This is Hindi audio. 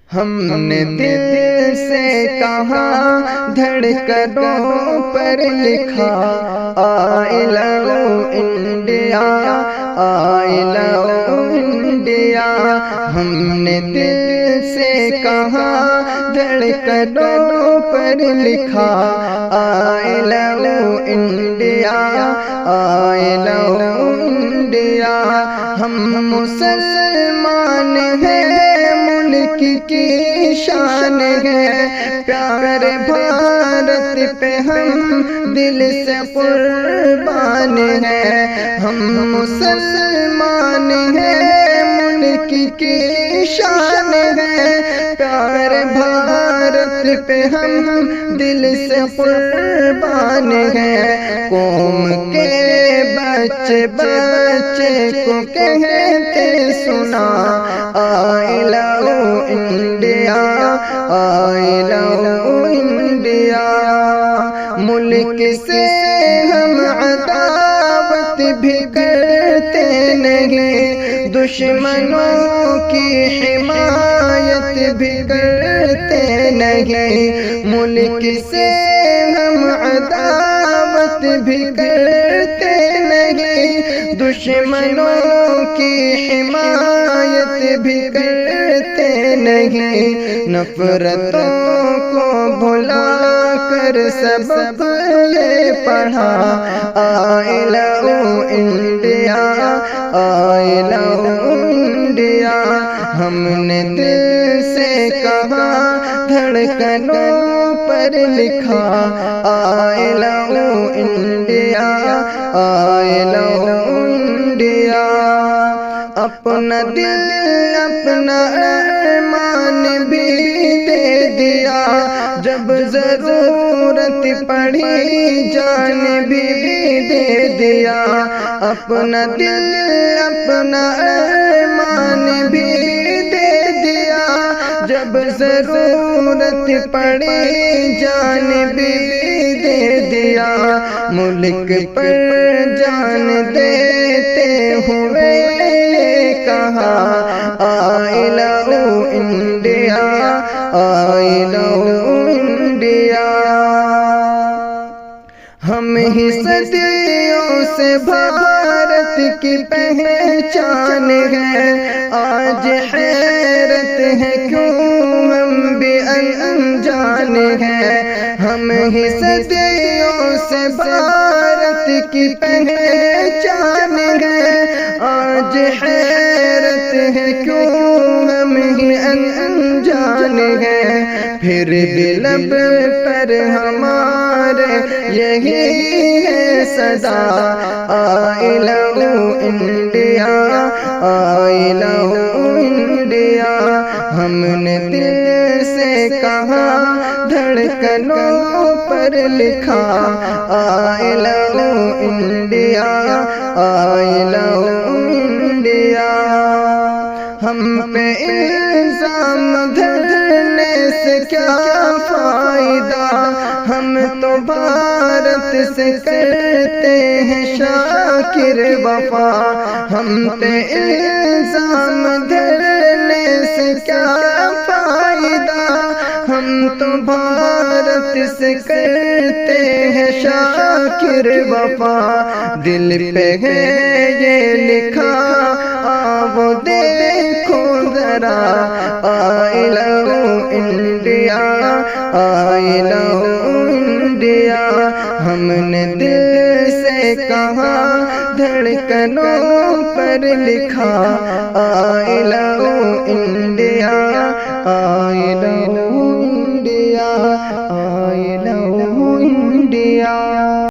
हमने दिल से कहा, धड़कनों पर लिखा, I love India, I love India. हमने दिल से कहा, धड़कनों पर लिखा, I love India, I love India. हम मुसलमान हैं, मुल्क की शान है, प्यार भारत पे हम दिल से कुर्बान हैं। हम मुसलमान हैं, मुल्क की शान है, प्यार भारत पे हम दिल से कुर्बान हैं। कौम के बच्चे बच्चे को कहते सुना, I love India, I love India. मुल्क से हम अदावत भी करते नहीं, दुश्मनों की हिमायत भी करते नहीं। मुल्क से हम अदावत भी करते नहीं, दुश्मनों की हिमायत भी करते नहीं। नफरतों को भुला कर सबक ये पढ़ा, I love India, I love India. हमने दिल से कहा, धड़कनों पर लिखा, I love India, I love India. अपना दिल अपना अरमान भी दे दिया, जब जरूरत पड़ी जान भी दे दिया। अपना दिल अपना अरमान भी दे दिया, जब जरूरत पड़ी जान भी दे दिया। मुल्क पर जान देते हुए कहा, I love India, I love India. हम ही सदियों से भारत की पहचान है, आज हैरत है क्यों हम भी अनजान हैं। हम ही सदियों से भारत की पहचान है, आज हैरत है क्यों हम ही अनजान हैं। फिर भी लब पर हमारे यही है सदा, I love India, I love India. हमने दिल से कहा, धड़कनों पर लिखा, I love India, I love India. हम पे इल्जाम धरने से क्या फायदा, हम तो भारत से करते हैं शाकिर वफा। हम पे इल्जाम धरने से क्या फायदा, हम तो भारत से करते हैं शाकिर वफा। दिल पे है ये लिखा, आओ देखो जरा, I love India, I love India. हमने दिल से कहा, धड़कनों पर लिखा, I love India, I love